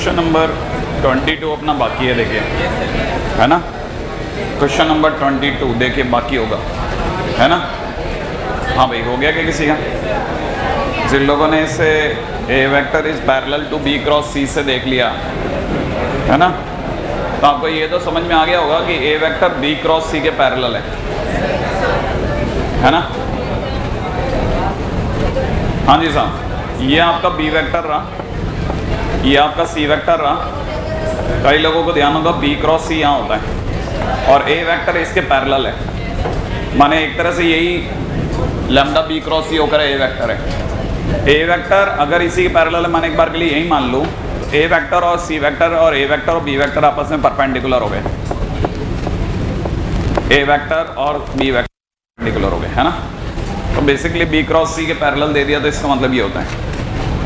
Question number 22 अपना बाकी है, देखिए, है ना। क्वेश्चन नंबर 22 देखिए बाकी होगा, है ना। हाँ भाई, हो गया क्या किसी का? जिन लोगों ने इसे A vector is parallel to B cross C से देख लिया, है ना, तो आपको ये तो समझ में आ गया होगा कि ए वेक्टर बी क्रॉस सी के पैरेलल है ना। हाँ जी साहब, ये आपका बी वेक्टर रहा, ये आपका सी वेक्टर रहा। कई लोगों को ध्यान होगा बी क्रॉस सी यहाँ होता है और ए वेक्टर इसके पैरेलल है, माने एक तरह से यही लैम्डा बी क्रॉस सी होकर ए वेक्टर है। ए वेक्टर अगर इसी के पैरेलल है, माने एक बार के लिए यही मान लूँ, ए वेक्टर और सी वेक्टर और ए वेक्टर और बी वेक्टर आपस में परपेंडिकुलर हो गए, ए वेक्टर और बी वेक्टर परपेंडिकुलर हो गए, है ना। तो बेसिकली बी क्रॉस सी के पैरेलल दे दिया तो इसका मतलब ये होता है।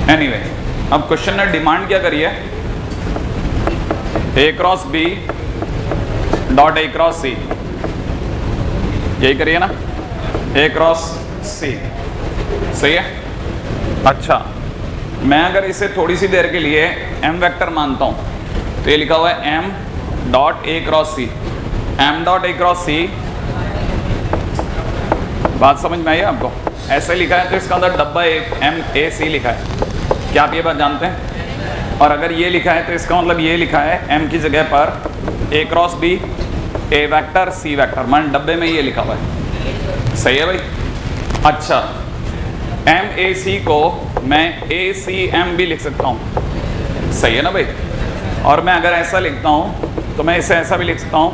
एनीवे, अब क्वेश्चन ने डिमांड क्या करी है? A cross B dot A cross C, यही करिए ना, ए क्रॉस सी, सही है। अच्छा, मैं अगर इसे थोड़ी सी देर के लिए एम वेक्टर मानता हूं तो ये लिखा हुआ है M dot A cross C, M dot A cross C, बात समझ में आई है आपको? ऐसे लिखा है तो इसका अंदर डब्बा एम ए सी लिखा है, क्या आप ये बात जानते हैं? और अगर ये लिखा है तो इसका मतलब ये लिखा है एम की जगह पर ए cross B, A vector C vector, मान डब्बे में ये लिखा हुआ है, सही है भाई। अच्छा, एम ए सी को मैं ए सी एम भी लिख सकता हूँ, सही है ना भाई। और मैं अगर ऐसा लिखता हूँ तो मैं इसे ऐसा भी लिख सकता हूँ,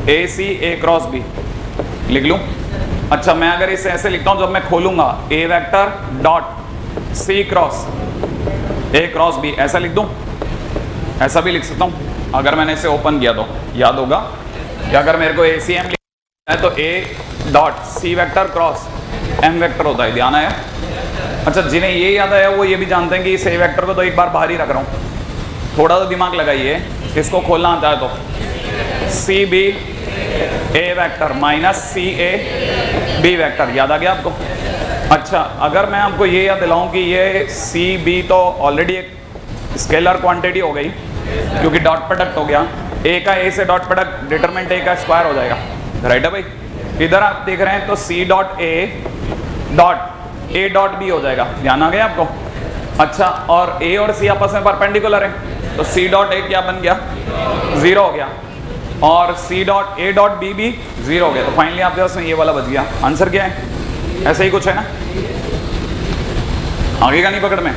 ए सी ए क्रॉस बी लिख लूँ। अच्छा, मैं अगर इसे ऐसे लिखता हूँ, जब मैं खोलूँगा A vector dot C cross A cross B, ऐसा लिख दूँ, ऐसा भी लिख सकता हूँ। अगर मैंने इसे ओपन किया तो याद होगा कि अगर मेरे को ए सी एम लिखना है तो A dot C vector cross M vector होता है, ध्यान आया? अच्छा, जिन्हें ये याद आया वो ये भी जानते हैं कि इस ए वेक्टर को तो एक बार बाहर ही रख रहा हूँ, थोड़ा तो दिमाग लगाइए, इसको खोलना आता है तो C B A vector minus C A B vector, याद आ गया आपको? अच्छा, अगर मैं आपको ये याद दिलाऊं कि ये सी बी तो ऑलरेडी एक स्केलर क्वांटिटी हो गई क्योंकि डॉट प्रोडक्ट हो गया, ए का ए से डॉट प्रोडक्ट डिटरमिनेंट ए का स्क्वायर हो जाएगा, राइट है भाई। इधर आप देख रहे हैं तो C dot A dot B हो जाएगा, ध्यान आ गया आपको? अच्छा, और ए और सी आपस में परपेंडिकुलर है तो सी डॉट ए क्या बन गया? 0 हो गया, और C dot A dot B भी 0 हो गया। तो फाइनली आपके पास में ये वाला बच गया। आंसर क्या है? ऐसे ही कुछ है ना, आगे का नहीं पकड़ में।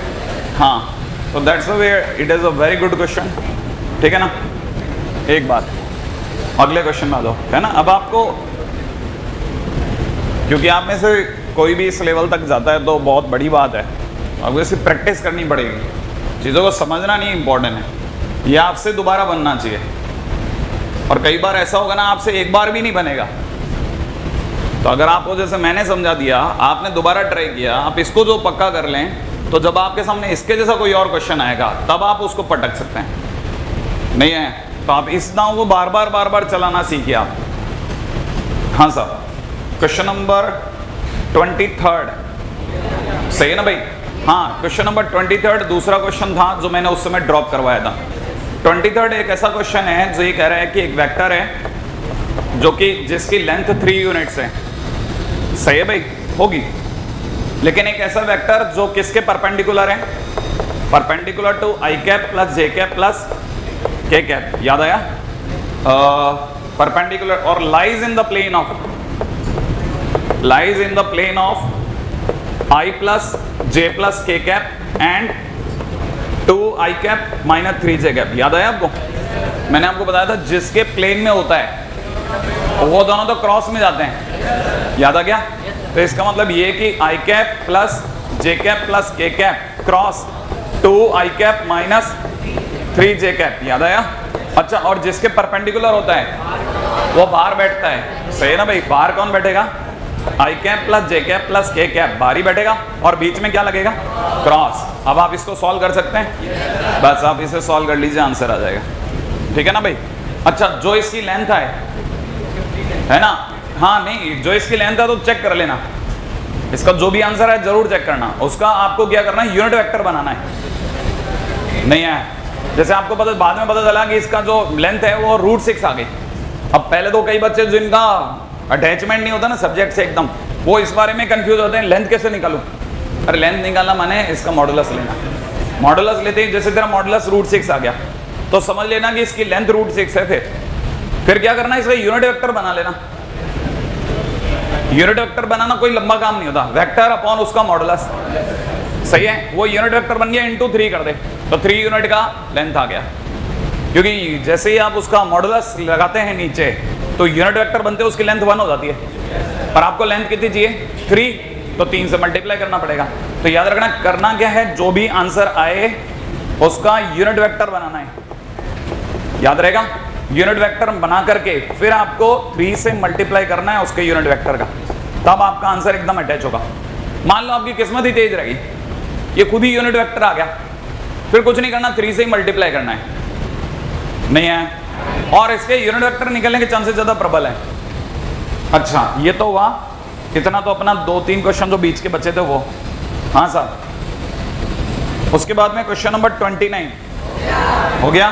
हाँ, तो that's the way, it is a very good question, ठीक है ना। एक बात, अगले क्वेश्चन में आ जाओ, है ना। अब आपको, क्योंकि आप में से कोई भी इस लेवल तक जाता है तो बहुत बड़ी बात है, आपको इसकी प्रैक्टिस करनी पड़ेगी, चीज़ों को समझना नहीं इंपॉर्टेंट है, ये आपसे दोबारा बनना चाहिए। और कई बार ऐसा होगा ना, आपसे एक बार भी नहीं बनेगा, तो अगर आपको जैसे मैंने समझा दिया, आपने दोबारा ट्राई किया, आप इसको जो पक्का कर लें, तो जब आपके सामने इसके जैसा कोई और क्वेश्चन आएगा तब आप उसको पटक सकते हैं। नहीं है तो आप इस दांव को बार बार चलाना सीखिए आप। हाँ सर, क्वेश्चन नंबर 23, सही है ना भाई? हाँ, क्वेश्चन नंबर 23 दूसरा क्वेश्चन था जो मैंने उस समय ड्रॉप करवाया था। 23 एक ऐसा क्वेश्चन है जो ये कह रहा है कि एक वेक्टर है जो कि जिसकी लेंथ 3 यूनिट्स है, सही है भाई, होगी, लेकिन एक ऐसा वेक्टर जो किसके परपेंडिकुलर है? Perpendicular to I cap plus J cap plus K cap, याद आया? परपेंडिकुलर और lies in the plane of I plus J plus K cap and 2 I cap minus 3 J cap, याद आया आपको? मैंने आपको बताया था जिसके प्लेन में होता है वो दोनों तो क्रॉस में जाते हैं, याद आ गया? तो इसका मतलब ये कि आई cap plus J cap plus K cap cross 2 I cap minus 3 J cap, याद आया? अच्छा, और जिसके परपेंडिकुलर होता है वो बाहर बैठता है, सही है ना भाई? बाहर कौन बैठेगा? आई cap plus J cap plus K cap बाहर ही बैठेगा, और बीच में क्या लगेगा? क्रॉस। अब आप इसको सॉल्व कर सकते हैं, बस आप इसे सॉल्व कर लीजिए, आंसर आ जाएगा, ठीक है ना भाई? अच्छा, जो इसकी लेंथ है ना, हाँ नहीं, जो इसकी लेंथ है तो चेक कर लेना, इसका जो भी आंसर है जरूर चेक करना, उसका आपको क्या करना है? यूनिट वेक्टर बनाना है। नहीं है जैसे आपको पता बाद में पता चला कि इसका जो लेंथ है वो √6 आ गई। अब पहले तो कई बच्चे जिनका अटैचमेंट नहीं होता ना सब्जेक्ट से एकदम, वो इस बारे में कंफ्यूज होते हैं लेंथ कैसे निकालूं। अरे लेंथ निकालना माने इसका मॉडुलस लेना। मॉडुलस लेते ही जैसे तेरा मॉडुलस √6 आ गया तो समझ लेना कि इसकी लेंथ √6 है। फिर क्या करना है, इसका यूनिट वेक्टर बना लेना। यूनिट वेक्टर बनाना कोई लंबा काम नहीं होता, वेक्टर अपॉन उसका मॉडुलस, सही है। वो यूनिट वेक्टर बन गया इंटू 3 कर दे तो 3 यूनिट का लेंथ आ गया। क्योंकि जैसे ही आप उसका मॉडुलस लगाते हैं नीचे तो यूनिट वेक्टर बनते हैं उसकी लेंथ 1 हो जाती है। और आपको लेंथ कितनी चाहिए 3, तो 3 से मल्टीप्लाई करना पड़ेगा। तो याद रखना करना क्या है, जो भी आंसर आए उसका यूनिट वेक्टर बनाना है, याद रहेगा। यूनिट वेक्टर बना करके फिर आपको 3 से मल्टीप्लाई करना है उसके यूनिट वेक्टर का, तब आपका आंसर एकदम अटैच होगा। मान लो आपकी किस्मत ही तेज रहेगी, ये खुद ही यूनिट वेक्टर आ गया, फिर कुछ नहीं करना 3 से ही मल्टीप्लाई करना है, नहीं है। और इसके यूनिट वेक्टर निकलने के चांसेस ज्यादा प्रबल है। अच्छा ये तो हुआ, इतना तो अपना 2-3 क्वेश्चन जो बीच के बचे थे वो। हाँ साहब, उसके बाद में क्वेश्चन नंबर 29 हो गया।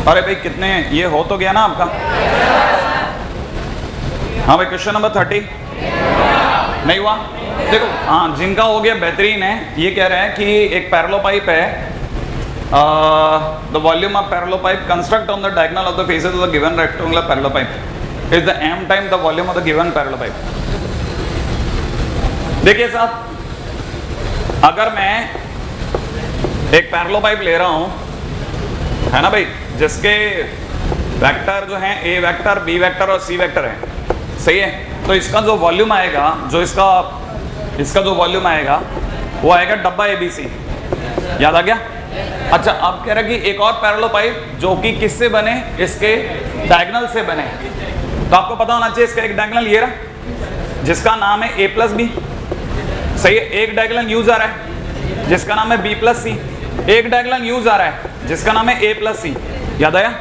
अरे भाई कितने ये हो तो गया ना आपका। हाँ भाई क्वेश्चन नंबर 30 नहीं हुआ। देखो हाँ जिनका हो गया बेहतरीन है। ये कह रहा है कि एक पैरेलल पाइप है, the volume of parallel pipe construct on the diagonal of the faces of the given rectangular parallel pipe is the m time the volume of the given parallel pipe. देखिए साहब, अगर मैं एक parallel pipe ले रहा हूं, है ना भाई, जिसके वेक्टर जो हैं a वेक्टर, b वेक्टर और c वेक्टर है, सही है। तो इसका जो वॉल्यूम आएगा, जो इसका जो वॉल्यूम आएगा वो आएगा डब्बा ABC, याद आ गया। अच्छा अब कह रहा है कि एक और पैरेलल पाइप जो कि किससे बने, इसके डायगोनल से बने। तो आपको पता होना चाहिए इसका एक डायगोनल ये रहा जिसका नाम है a+b, सही है। एक डायगोनल यूज आ रहा है जिसका नाम है b+c, एक डायगोनल यूज आ रहा है जिसका नाम है a+c, याद आया।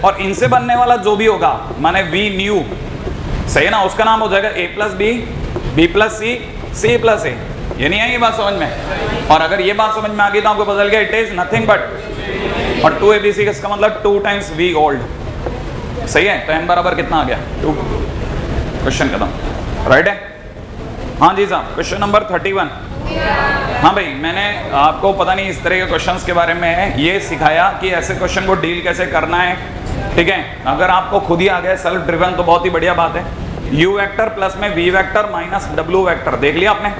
और इनसे बनने वाला जो भी होगा माने v न्यू, सही है ना, उसका नाम हो जाएगा a+b, b+c, c+a। ये नहीं है ये बात समझ में। और अगर ये बात समझ में आ गई तो आपको पता चल गया इट इज नथिंग बट, और 2abc इसका मतलब 2 टाइम्स v ओल्ड, सही है। तो m बराबर कितना आ गया 2। क्वेश्चन खत्म, राइट है। हाँ जी साहब क्वेश्चन नंबर 31। हाँ भाई मैंने आपको पता नहीं इस तरह के क्वेश्चंस के बारे में ये सिखाया कि ऐसे क्वेश्चन को डील कैसे करना है, ठीक है। अगर आपको खुद ही आ गया सेल्फ ड्रिवन तो बहुत ही बढ़िया बात है। u वेक्टर प्लस में v vector minus w vector देख लिया आपने।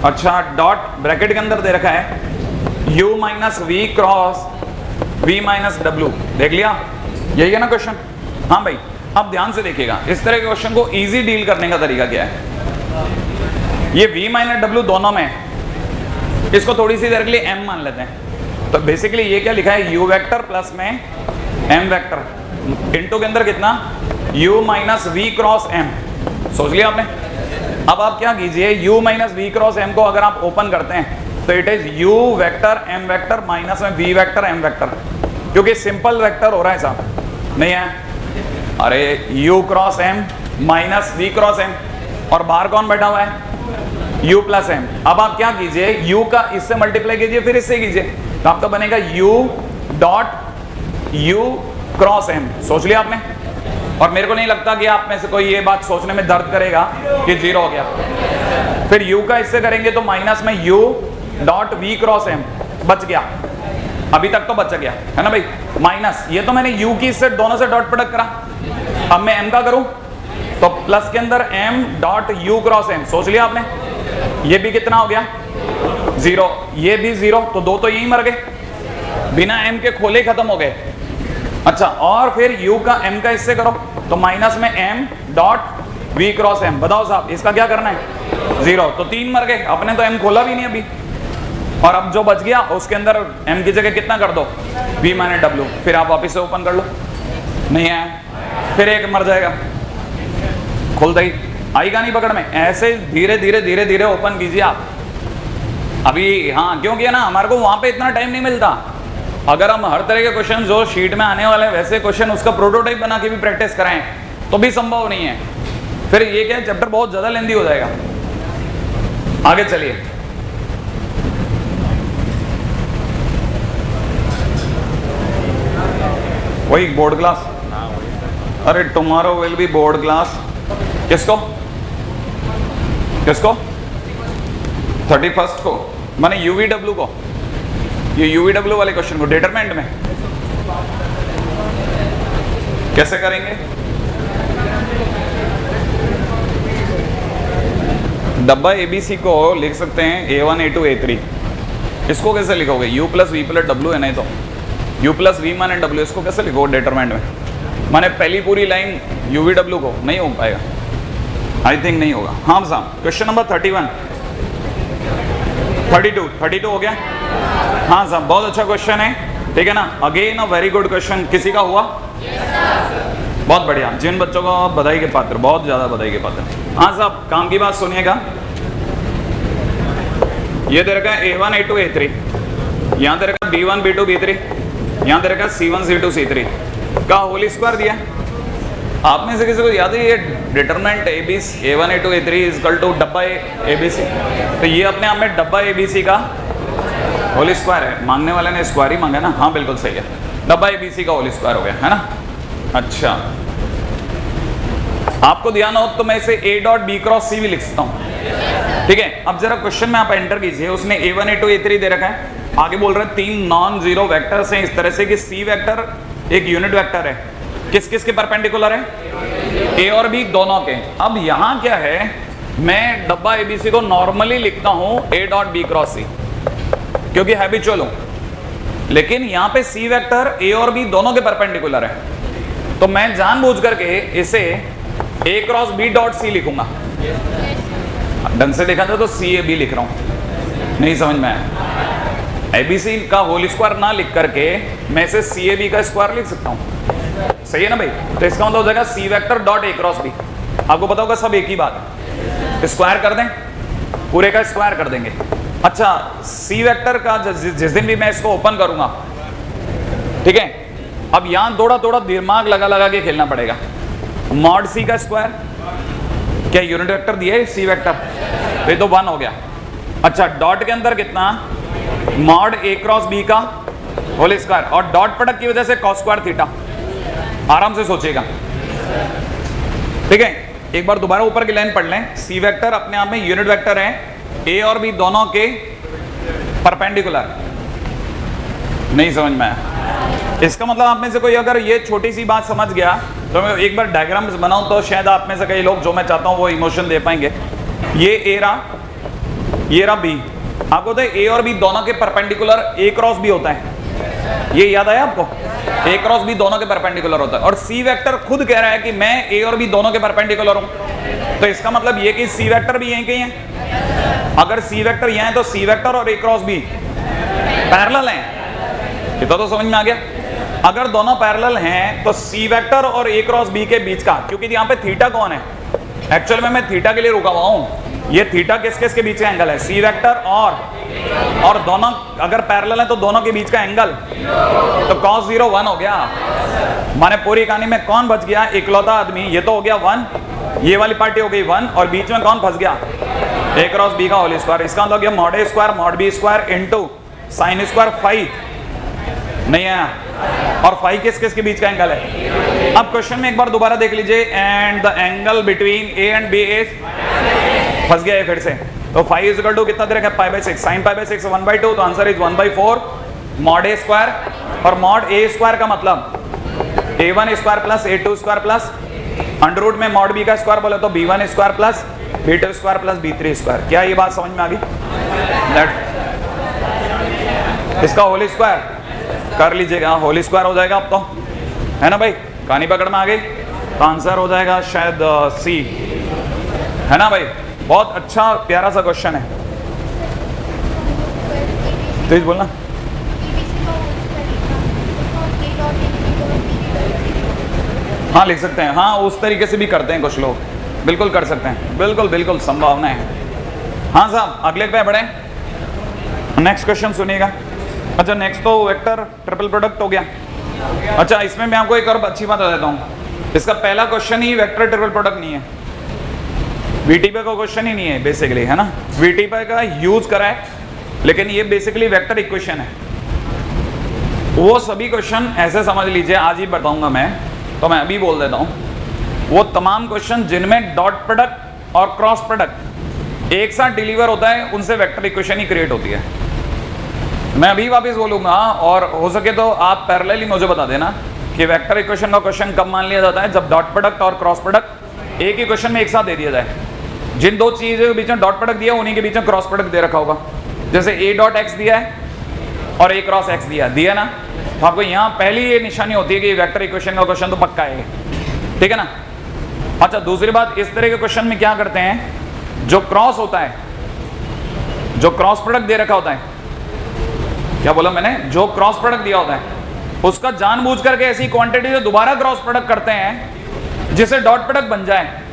अच्छा डॉट ब्रैकेट के अंदर दे रखा है u minus v cross v minus w, देख लिया, यही है ना क्वेश्चन। हाँ भाई अब ध्यान से देखिएगा, इस तरह के क्वेश्चन को इजी डील करने का तरीका क्या है। ये v माइनस w दोनों में, इसको थोड़ी सी देर के लिए m मान लेते हैं। तो बेसिकली ये क्या लिखा है, u वेक्टर प्लस में m वेक्टर इंटू के अंदर कितना u minus v cross m, सोच लिया आपने। अब आप क्या कीजिए, u minus v cross m को अगर आप ओपन करते हैं तो it is u vector m vector minus में v वेक्टर m वेक्टर, क्योंकि सिंपल वेक्टर हो रहा है साहब, नहीं है। अरे u cross m minus v cross m, और बाहर कौन बैठा हुआ है u प्लस m। अब आप क्या कीजिए, u का इससे मल्टीप्लाई कीजिए फिर इससे कीजिए, तो आपका बनेगा u dot u cross m, सोच लिया आपने। और मेरे को नहीं लगता कि आप में से कोई ये बात सोचने में दर्द करेगा कि 0 हो गया। फिर u का इससे करेंगे तो माइनस में u dot v cross m, बच गया, अभी तक तो बच गया है ना भाई। माइनस ये तो मैंने u की इससे दोनों से डॉट प्रोडक्ट करा, अब मैं m का करूं तो प्लस के अंदर m dot u cross m, सोच लिया आपने। ये भी कितना हो गया 0, ये भी 0, तो 2 तो यही मर गए, बिना m के खोले खत्म हो गए। अच्छा और फिर u का m का इससे करो तो माइनस में m dot v cross m, बताओ साहब इसका क्या करना है 0, तो 3 मर गए, अपने तो m खोला भी नहीं अभी। और अब जो बच गया उसके अंदर m की जगह कितना कर दो v माइनस w, फिर आप वापस से ओपन कर लो, नहीं है फिर एक मर जाएगा, खुलता ही आएगा नहीं पकड़ में। ऐसे धीरे धीरे धीरे धीरे ओपन कीजिए आप अभी। हाँ क्योंकि है ना हमारे को वहां पे इतना टाइम नहीं मिलता। अगर हम हर तरह के क्वेश्चन जो शीट में आने वाले हैं वैसे क्वेश्चन उसका प्रोटोटाइप बना के भी प्रैक्टिस कराएं तो भी संभव नहीं है, फिर ये क्या चैप्टर बहुत ज्यादा लेंदी हो जाएगा। आगे चलिए वही बोर्ड क्लास, अरे tomorrow will be board class. किसको किसको 31st को, माने यूवीडब्ल्यू को, ये यूवीडब्ल्यू वाले क्वेश्चन को डिटरमिनेंट में कैसे करेंगे? डब्बा एबीसी को लिख सकते हैं A1 A2 A3। इसको कैसे लिखोगे? U plus V plus W है, नहीं तो U प्लस V माने W, इसको कैसे लिखोगे डिटरमिनेंट में? माने पहली पूरी लाइन UVW को नहीं हो पाएगा, आई थिंक नहीं होगा। हाँ साहब, क्वेश्चन नंबर 31 32 हो गया। हाँ साहब, बहुत अच्छा क्वेश्चन है, ठीक है ना। Again a very good question. किसी का हुआ? बहुत बढ़िया, जिन बच्चों को बधाई के पात्र, बहुत ज्यादा बधाई के पात्र। हाँ साहब, काम की बात सुनिएगा। ये दे रखा है A1 A2 A3, यहाँ दे रखा B1 B2 B3, यहाँ दे रखा C1 C2 C3 का होल स्क्वायर दिया। आप में से किसी को याद है ये determinant A1 A2 A3 is equal to डब्बा ABC, तो ये अपने आप में डब्बा ABC का होल स्क्वायर है। मांगने वाले ने स्क्वायर ही मांगा ना, हाँ बिल्कुल सही है, डब्बा ABC का होल स्क्वायर हो गया है ना। अच्छा, आपको ध्यान हो तो मैं इसे A dot B cross C भी लिख सकता हूँ, ठीक है। अब जरा क्वेश्चन में आप एंटर कीजिए, उसने A1 A2 A3 दे रखा है, आगे बोल रहे हैं 3 नॉन जीरो वेक्टर्स हैं इस तरह से कि C वेक्टर एक यूनिट वेक्टर है, किस किस के परपेंडिकुलर है? A और B दोनों के। अब यहाँ क्या है, मैं डब्बा ABC को नॉर्मली लिखता हूँ A dot B cross C क्योंकि हैबिचुअल हूँ, लेकिन यहाँ पे C वेक्टर A और B दोनों के परपेंडिकुलर है, तो मैं जानबूझ करके इसे A cross B dot C लिखूंगा। ढंग से देखा था तो CAB लिख रहा हूं, नहीं समझ में आया। ABC का होल स्क्वायर ना लिख करके मैं इसे CAB का स्क्वायर लिख सकता हूं, सही है ना भाई। तो इसका मतलब हो जाएगा C vector dot A cross B। आपको पता होगा सब एक ही बात है, स्क्वायर कर दें, पूरे का स्क्वायर कर देंगे। अच्छा, C वेक्टर का जिस दिन भी मैं इसको ओपन करूंगा, ठीक है, अब यहां थोड़ा थोड़ा दिमाग लगा के खेलना पड़ेगा। मॉड C का स्क्वायर, क्या यूनिट वेक्टर दिया है C वेक्टर, ये तो 1 हो गया। अच्छा, डॉट के अंदर कितना? मॉड A क्रॉस B का होल स्क्वायर, और डॉट प्रोडक्ट की वजह से कॉस स्क्वायर थीटा। आराम से सोचिएगा, ठीक है। एक बार दोबारा ऊपर की लाइन पढ़ लें। C वेक्टर अपने आप में यूनिट वेक्टर है, A और B दोनों के परपेंडिकुलर। नहीं समझ में आया? इसका मतलब आप में से कोई अगर ये छोटी सी बात समझ गया तो मैं एक बार डायग्राम्स बनाऊं तो शायद आप में से कई लोग, जो मैं चाहता हूं वो इमोशन दे पाएंगे। ये A रहा, ये रहा B। आपको पता है A और B दोनों के परपेंडिकुलर A क्रॉस B होता है, ये याद आया आपको? A क्रॉस B दोनों के परपेंडिकुलर होता है, और C वेक्टर खुद कह रहा है कि मैं A और B दोनों के परपेंडिकुलर हूं, तो इसका मतलब ये कि C वेक्टर भी यहीं कहीं है। अगर C वेक्टर यहाँ है तो C वेक्टर और A क्रॉस B पैरेलल हैं, इतना तो समझ में आ गया। अगर दोनों पैरेलल हैं तो C वेक्टर और A क्रॉस B के बीच का, क्योंकि यहाँ पे थीटा कौन है, एक्चुअल में मैं थीटा के लिए रुका हुआ हूँ, ये थीटा किस किस के बीच का एंगल है? C वेक्टर और दोनों अगर पैरेलल है तो दोनों के बीच का एंगल, तो cos 0 1 हो गया। माने पूरी कहानी में कौन बच गया? इकलौता आदमी, ये तो हो गया 1, ये वाली पार्टी हो गई 1, और बीच में कौन फंस गया? A क्रॉस B का होल स्क्वायर। इसका मतलब mod A square mod B square into sine square phi नहीं है, और फाई किस किस के बीच का एंगल है? अब क्वेश्चन में एक बार दोबारा देख लीजिए, and the angle between A and B is, फंस गया है फिर से, तो फाई इज इक्वल टू कितना दे रखा है? π/6, साइन π/6 1/2, तो answer is 1/4 mod A square. और मॉड A स्क्वायर का मतलब A1 square plus A2 square plus under root में मॉड B का स्क्वायर बोले तो B1 square plus B2 square plus B3 square. क्या ये बात समझ में आ गई? इसका होल स्क्वायर कर लीजिएगा, होल स्क्वायर हो जाएगा अब तो, है ना भाई? कहानी पकड़ में आ गई, तो आंसर हो जाएगा शायद C, है ना भाई? बहुत अच्छा प्यारा सा क्वेश्चन है, तेज बोलना। हाँ लिख सकते हैं, हाँ उस तरीके से भी करते हैं कुछ लोग, बिल्कुल कर सकते हैं, बिल्कुल बिल्कुल संभावना है। हाँ साहब, अगले पे बढ़े, नेक्स्ट क्वेश्चन सुनिएगा। अच्छा, नेक्स्ट तो वेक्टर ट्रिपल प्रोडक्ट हो गया। अच्छा, इसमें मैं आपको एक और अच्छी बात बता देता हूँ, इसका पहला क्वेश्चन ही वेक्टर ट्रिपल प्रोडक्ट नहीं है, VTP का क्वेश्चन ही नहीं है बेसिकली, है ना? VTP का यूज करा है, लेकिन ये बेसिकली वेक्टर इक्वेशन है। वो सभी क्वेश्चन ऐसे समझ लीजिए, आज ही बताऊंगा मैं, तो मैं अभी बोल देता हूं, वो तमाम क्वेश्चन जिनमें डॉट प्रोडक्ट और क्रॉस प्रोडक्ट एक साथ डिलीवर होता है, उनसे वेक्टर इक्वेशन ही क्रिएट होती है। मैं अभी वापस बोलूंगा, और हो सके तो आप पैरेलली मुझे बता देना कि वेक्टर इक्वेशन का क्वेश्चन कब मान लिया जाता है, जब डॉट प्रोडक्ट और क्रॉस प्रोडक्ट एक ही क्वेश्चन में एक साथ दे दिया जाए। जिन दो चीज़ों के बीच में डॉट प्रोडक्ट दिया, उन्हीं के बीच में क्रॉस प्रोडक्ट दे रखा होगा। जैसे ए डॉट एक्स दिया है और ए क्रॉस एक्स दिया ना, तो आपको यहाँ पहली ये निशानी होती है कि वेक्टर इक्वेशन का क्वेश्चन तो पक्का है, ठीक है ना। अच्छा, दूसरी बात, इस तरह के क्वेश्चन में क्या करते हैं, जो क्रॉस होता है, जो क्रॉस प्रोडक्ट दे रखा होता है, क्या बोला मैंने, जो क्रॉस प्रोडक्ट दिया होता है उसका जानबूझ करके ऐसी क्वांटिटी से दोबारा क्रॉस प्रोडक्ट करते हैं जिससे डॉट प्रोडक्ट बन जाए।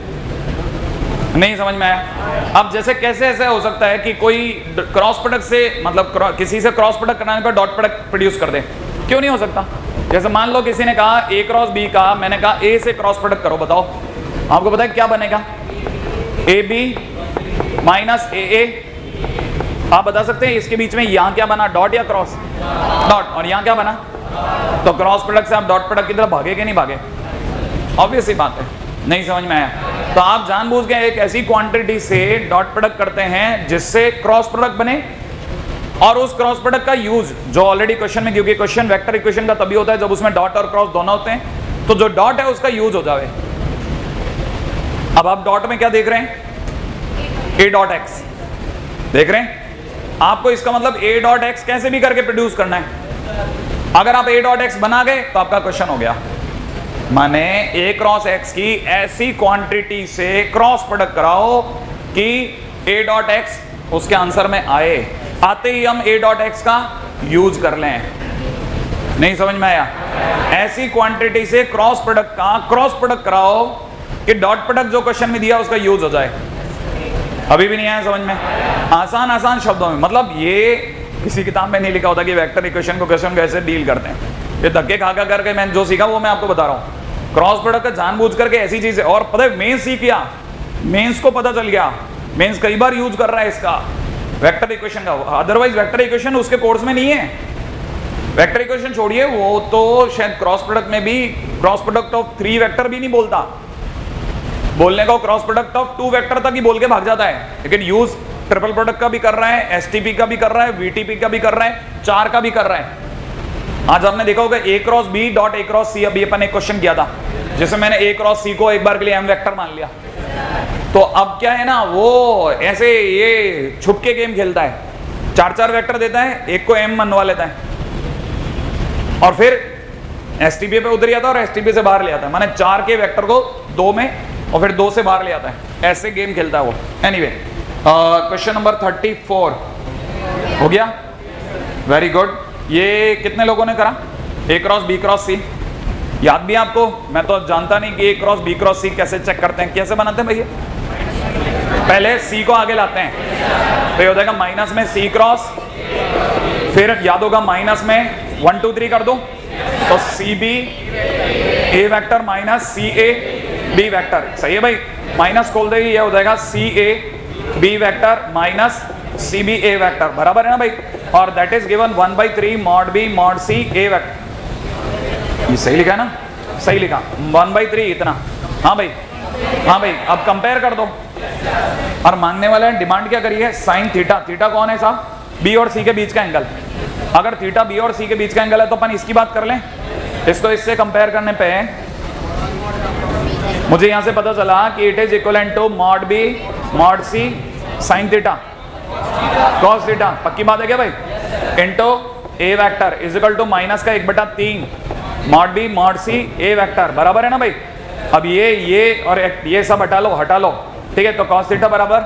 नहीं समझ में आया? अब जैसे कैसे ऐसे हो सकता है कि कोई क्रॉस प्रोडक्ट से, मतलब किसी से क्रॉस प्रोडक्ट कराने पर डॉट प्रोडक्ट प्रोड्यूस कर दे, क्यों नहीं हो सकता? जैसे मान लो किसी ने कहा ए क्रॉस बी का, मैंने कहा ए से क्रॉस प्रोडक्ट करो, बताओ आपको पता है क्या बनेगा? ए बी माइनस ए ए। आप बता सकते हैं इसके बीच में यहाँ क्या बना, डॉट या क्रॉस? डॉट। और यहाँ क्या बना? तो क्रॉस प्रोडक्ट से आप डॉट प्रोडक्ट की तरफ भागे कि नहीं भागे? ऑब्वियस सी बात है। नहीं समझ में आया? तो आप जानबूझ के एक ऐसी क्वांटिटी से डॉट प्रोडक्ट करते हैं जिससे क्रॉस प्रोडक्ट बने, और उस क्रॉस प्रोडक्ट का यूज जो ऑलरेडी क्वेश्चन में, क्योंकि क्वेश्चन वेक्टर इक्वेशन का तभी होता है जब उसमें डॉट और क्रॉस दोनों होते हैं, तो जो डॉट है उसका यूज हो जाए। अब आप डॉट में क्या देख रहे हैं? ए डॉट एक्स देख रहे हैं। आपको इसका मतलब ए डॉट एक्स कैसे भी करके प्रोड्यूस करना है। अगर आप ए डॉट एक्स बना गए तो आपका क्वेश्चन हो गया। माने ए क्रॉस एक्स की ऐसी क्वांटिटी से क्रॉस प्रोडक्ट कराओ कि ए डॉट एक्स उसके आंसर में आए, आते ही हम ए डॉट एक्स का यूज कर लें। नहीं समझ में आया? ऐसी क्वांटिटी से क्रॉस प्रोडक्ट का क्रॉस प्रोडक्ट कराओ कि डॉट प्रोडक्ट जो क्वेश्चन में दिया उसका यूज हो जाए। अभी भी नहीं आया समझ में? आसान आसान शब्दों में, मतलब ये किसी किताब में नहीं लिखा होता कि वेक्टर इक्वेशन को क्वेश्चन कैसे डील करते हैं। ये धक्के खा करके मैं जो सीखा वो मैं आपको बता रहा हूँ। क्रॉस प्रोडक्ट का जानबूझ करके ऐसी चीज है, और पता है मेंस सीख गया, मेंस को पता चल गया, मेंस कई बार यूज कर रहा है इसका वेक्टर इक्वेशन का। अदरवाइज वेक्टर इक्वेशन उसके कोर्स में नहीं है। वेक्टर इक्वेशन छोड़िए, वो तो शायद क्रॉस प्रोडक्ट में भी क्रॉस प्रोडक्ट ऑफ 3 वेक्टर भी नहीं बोलता, बोलने को क्रॉस प्रोडक्ट ऑफ 2 वेक्टर तक ही बोल के भाग जाता है। लेकिन यूज ट्रिपल प्रोडक्ट का भी कर रहा है, एसटीपी का भी कर रहा है, वीटीपी का भी कर रहा है, 4 का भी कर रहा है। आज आपने देखा होगा A cross B dot A cross C, अभी अपन एक क्वेश्चन किया था जिसमें मैंने ए क्रॉस सी को एक बार के लिए एम वेक्टर मान लिया। तो अब क्या है ना, वो ऐसे ये छुप के गेम खेलता है, 4 वेक्टर देता है, एक को एम मनवा लेता है और फिर एसटीपी पे उतर जाता है और एसटीपी से बाहर ले आता है। माने 4 के वेक्टर को 2 में और फिर 2 से बाहर ले आता है। ऐसे गेम खेलता है वो। एनीवे, क्वेश्चन नंबर 34 हो गया। Very good. ये कितने लोगों ने करा? ए क्रॉस बी क्रॉस सी याद भी आपको? मैं तो जानता नहीं कि ए क्रॉस बी क्रॉस सी कैसे चेक करते हैं, कैसे बनाते हैं भैया? पहले सी को आगे लाते हैं, तो ये हो जाएगा माइनस में सी क्रॉस, फिर याद होगा माइनस में 1 2 3 कर दो, तो C B A vector minus C A B vector. सही है भाई? माइनस खोल देगी, ये हो जाएगा C A B vector minus C B A vector, बराबर है ना भाई? और that is given 1/3 mod B mod C A vector. ये सही लिखा है ना? सही लिखा, 1/3 इतना। हाँ भाई, हाँ भाई। अब कंपेयर कर दो, और मांगने वाले ने डिमांड क्या करी है? Sine theta. थीटा कौन है साहब? बी और सी के बीच का एंगल। अगर थीटा बी और सी के बीच का एंगल है तो अपन इसकी बात कर लें। इसको इससे कंपेयर करने पे मुझे यहां से पता चला कि it is equivalent to mod B mod C sine theta cos theta. पक्की बात है क्या भाई? Into A vector is equal to minus का 1/3 mod B mod C A vector, बराबर है ना भाई? अब ये और ये सब हटा लो, ठीक है? तो कॉस थीटा बराबर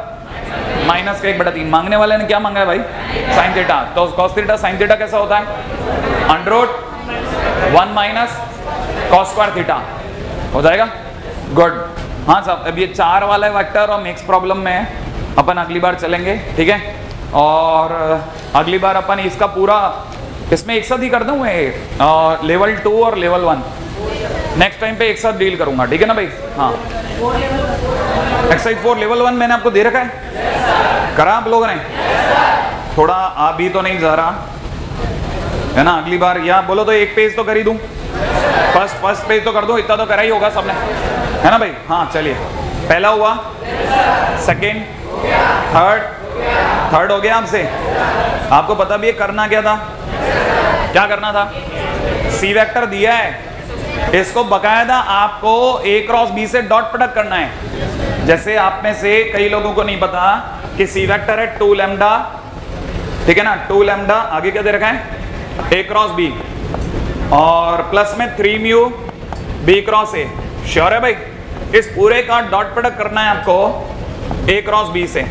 माइनस का 1/3। मांगने वाले ने क्या मांगा है भाई? Sine theta. तो कॉस थीटा साइन थीटा कैसा होता है? √1 माइनस कॉस स्क्वायर थीटा हो जाएगा। गुड। हाँ साहब, अब ये 4 वाला वेक्टर और नेक्स्ट प्रॉब्लम में अपन अगली बार चलेंगे, ठीक है? और अगली बार अपन इसका पूरा इसमें एक साथ ही कर दूँ, लेवल 2 और लेवल 1 नेक्स्ट टाइम पे एक साथ डील करूंगा, ठीक है ना भाई? हाँ, एक्सरसाइज 4 लेवल 1 मैंने आपको दे रखा है, करा आप लोगों ने? थोड़ा आ भी तो नहीं जा रहा, है ना। अगली बार या बोलो तो एक पेज तो कर ही दूं, फर्स्ट पेज तो कर दो, इतना तो करा ही होगा सबने, है ना भाई। हाँ चलिए, पहला हुआ, सेकेंड, थर्ड हो गया आपसे। आपको पता भी है करना क्या था, क्या करना था। सी वेक्टर दिया है, इसको बकायदा आपको ए क्रॉस बी से डॉट प्रोडक्ट करना है। जैसे आप में से कई लोगों को नहीं पता कि सी वेक्टर है 2 लैम्डा, ठीक है ना, 2 लैम्डा, आगे क्या दे रखा है, ए क्रॉस बी, और प्लस में 3 mu B cross A. Sure है भाई, इस पूरे का डॉट प्रोडक्ट करना है आपको ए क्रॉस बी से,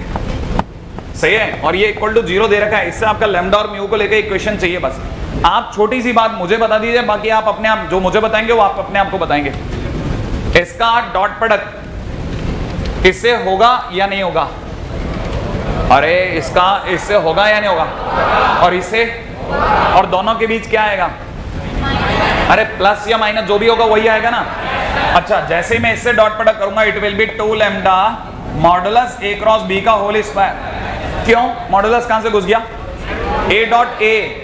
सही है। और ये इक्वल टू 0 दे रखा है, इससे आपका लैम्डा और म्यू को लेकर इक्वेशन चाहिए बस। आप छोटी सी बात मुझे बता दीजिए, बाकी आप अपने आप जो मुझे बताएंगे वो आप अपने आप को बताएंगे। इसका डॉट प्रोडक्ट इससे होगा या नहीं होगा, अरे इसका इससे होगा या नहीं होगा, और इससे, और दोनों के बीच क्या आएगा, अरे प्लस या माइनस जो भी होगा वही आएगा ना। अच्छा, जैसे मैं इससे डॉट प्रोडक्ट करूंगा it will be 2 lambda modulus A cross B का होल स्क्वायर। क्यों, मॉडुलस कहां से घुस गया, ए डॉट ए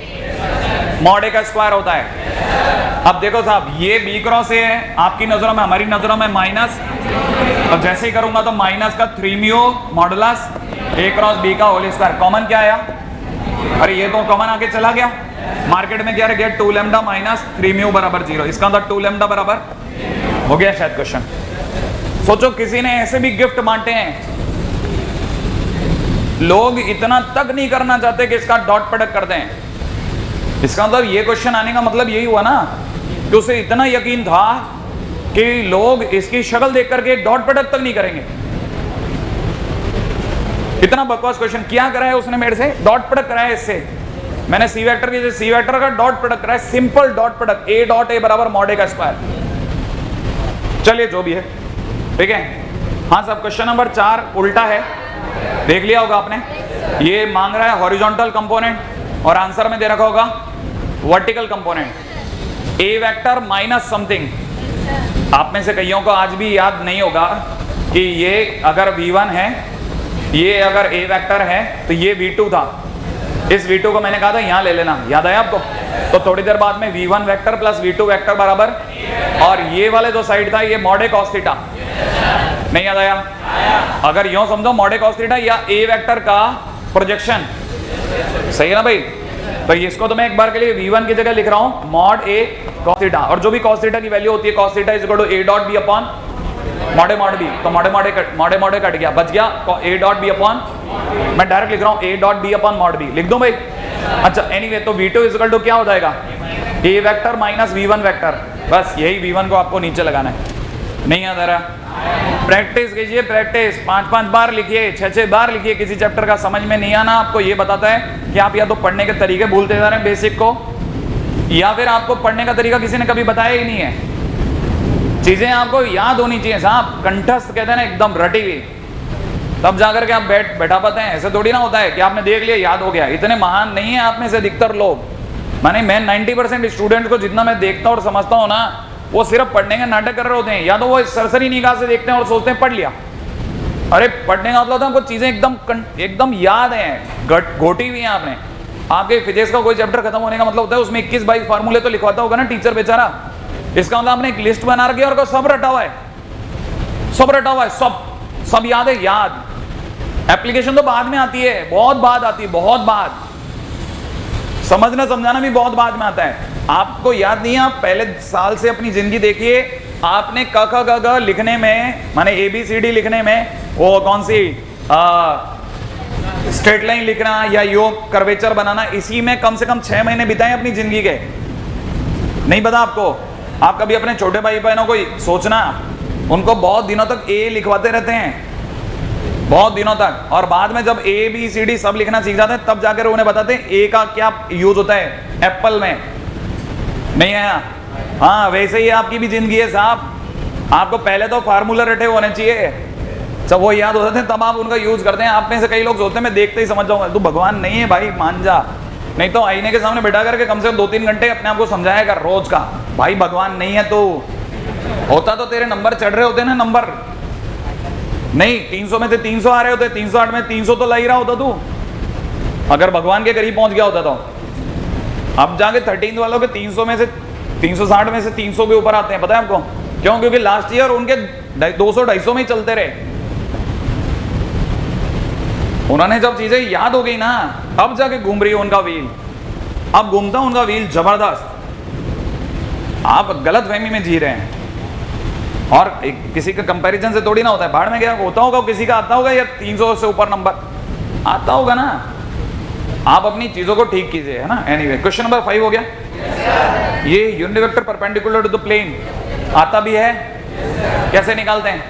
मॉड ए का स्क्वायर होता है। अब देखो साहब, ये बी क्रॉस ए है, आपकी नजरों में, हमारी नजरों में माइनस, और जैसे ही करूंगा तो माइनस का 3 mu modulus A cross B का होल स्क्वायर। कॉमन क्या आया, अरे ये तो कॉमन आके चला गया, मार्केट में क्या रह गया, 2 लैम्डा माइनस 3 म्यू बराबर 0। इसका मतलब 2 लैम्डा बराबर हो गया शायद क्वेश्चन। सोचो किसी ने ऐसे भी गिफ्ट बांटे हैं, लोग इतना तक नहीं करना चाहते कि इसका डॉट प्रोडक्ट कर दें। इसका मतलब ये क्वेश्चन आने का मतलब यही हुआ ना कि उसे इतना यकीन था कि लोग इसकी शक्ल देख करके डॉट प्रोडक्ट तक नहीं करेंगे। इतना बकवास क्वेश्चन क्या कराया उसने मेरे से, डॉट प्रोडक्ट कराया इससे। मैंने सी वेक्टर की, सी वेक्टर का डॉट प्रोडक्ट कराया, simple dot product, A dot A बराबर मॉड ए का स्क्वायर। चलिए जो भी है, ठीक है। हाँ सब, क्वेश्चन नंबर 4 उल्टा है, देख लिया होगा आपने। ये मांग रहा है हॉरिजॉन्टल कंपोनेंट और आंसर में दे रखा होगा वर्टिकल कंपोनेंट, ए वेक्टर माइनस समथिंग। आप में से कईयों को आज भी याद नहीं होगा कि ये अगर v1 है, ये अगर ए वेक्टर है तो ये v2 था। इस v2 को मैंने कहा था यहां ले लेना, याद आया आपको। तो थोड़ी देर बाद में v1 vector plus v2 vector बराबर, और ये वाले जो साइड था ये मॉड ए कॉस थीटा, नहीं याद आया। अगर यूं समझो मॉड ए कॉस थीटा या ए वेक्टर का प्रोजेक्शन, सही है ना भाई। तो इसको तो मैं एक बार के लिए v1 की जगह लिख रहा हूं मॉड ए कॉस थीटा, और जो भी कॉस थीटा की वैल्यू होती है cos theta is equal to A dot B upon mod A mod B. तो मॉड ए कट गया, बच गया ए डॉट बी अपॉन, मैं डायरेक्ट लिख रहा हूं A dot B upon mod B, लिख दूं भाई। अच्छा एनीवे, तो v2 इज इक्वल टू क्या हो जाएगा, ए वेक्टर माइनस v1 वेक्टर, बस यही v1 को आपको नीचे लगाना है। नहीं याद आ रहा, प्रैक्टिस कीजिए, प्रैक्टिस 5-5 बार लिखिए, 6-6 बार लिखिए। किसी चैप्टर का समझ में नहीं आना आपको ये बताता है कि आप या तो पढ़ने के तरीके भूलते जा रहे हैं बेसिक को, या फिर आपको पढ़ने का तरीका किसी ने कभी बताया ही नहीं है। चीजें आपको याद होनी चाहिए साहब, कंठस्थ कहते हैं ना, एकदम रटी हुई, तब जाकर के आप बैठा पाते हैं। ऐसे थोड़ी ना होता है कि आपने देख लिया याद हो गया। इतने महान नहीं है आप में से अधिकतर लोग, माने मैं 90% स्टूडेंट को जितना मैं देखता हूँ और समझता हूँ ना, वो सिर्फ पढ़ने के नाटक कर रहे होते हैं, या तो वो सरसरी निगाह से देखते हैं और सोचते हैं पढ़ लिया। अरे पढ़ने का मतलब हमको चीजें एकदम याद हैं, घोटी हुई हैं आपने। आपके फिजिक्स का कोई चैप्टर खत्म होने का मतलब होता है उसमें 21-22 फार्मूले तो लिखवाता होगा ना टीचर बेचारा। इसका मतलब आपने एक लिस्ट बना रखी है और सब रटा हुआ है, सब रटा हुआ है, सब याद है, याद। एप्लीकेशन तो बाद में आती है, बहुत बाद आती है, बहुत बाद। समझना समझाना भी बहुत बाद में आता है। आपको याद नहीं है, आप पहले साल से अपनी जिंदगी देखिए, आपने क ख ग घ लिखने में, माने ABCD लिखने में, वो कौन सी स्ट्रेट लाइन लिखना या योग कर्वेचर बनाना, इसी में कम से कम 6 महीने बिताए अपनी जिंदगी के। नहीं पता आपको? आप कभी अपने छोटे भाई बहनों को सोचना, उनको बहुत दिनों तक ए लिखवाते रहते हैं, बहुत दिनों तक, और बाद में जब ABCD सब लिखना सीख जाते हैं तब जाकर उन्हें बताते हैं ए का क्या यूज होता है एप्पल में। नहीं आया? हाँ, वैसे ही आपकी भी जिंदगी है साहब। आपको पहले तो फार्मूला रटे होने चाहिए, जब वो याद होते थे तब आप उनका यूज करते हैं। आप में से कई लोग सोचते हैं मैं देखते ही समझ जाऊंगा। तू भगवान नहीं है भाई, मान जा। नहीं तो आईने के सामने बैठा करके कम से कम 2-3 घंटे अपने आप को समझाया कर रोज का, भाई भगवान नहीं है। तो होता तो तेरे नंबर चढ़ रहे होते ना, नंबर नहीं 300 में से 300 आ रहे होते, 308 में 300 तो ला ही रहा होता तू, अगर भगवान के करीब पहुंच गया होता तो। अब जाके 13 वालों के 300 में से 360 में से 300 के ऊपर आते हैं, पता है आपको क्यों? क्योंकि लास्ट ईयर उनके 200-250 में ही चलते रहे। उन्होंने जब चीजें याद हो गई ना, अब जाके घूम रही है उनका व्हील, अब घूमता उनका व्हील जबरदस्त। आप गलत फहमी में जी रहे हैं। और किसी का कंपैरिजन से थोड़ी ना होता है, भाड़ में गया होता होगा, किसी का आता होगा या 300 से ऊपर नंबर आता होगा ना। आप अपनी चीजों को ठीक कीजिए, है ना। एनीवे, क्वेश्चन नंबर 5 हो गया। ये unit vector perpendicular to the plane आता भी है, कैसे निकालते हैं?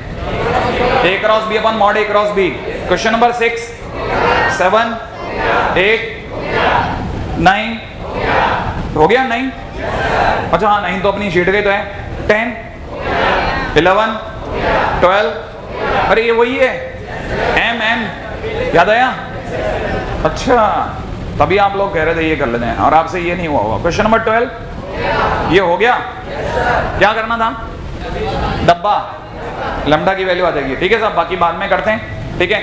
A cross B upon mod A cross B. Question number 6, 7, 8, 9 हो गया। 9, अच्छा हाँ 9 तो अपनी शीट गई तो है। 10, 11, 12, अरे ये वही है M याद आया? अच्छा, तभी आप लोग कह रहे थे ये कर लेते हैं और आपसे ये नहीं हुआ होगा। क्वेश्चन नंबर 12 ये हो गया। क्या करना था? डब्बा, लैम्डा की वैल्यू आ जाएगी। ठीक है साहब, बाकी बाद में करते हैं। ठीक है।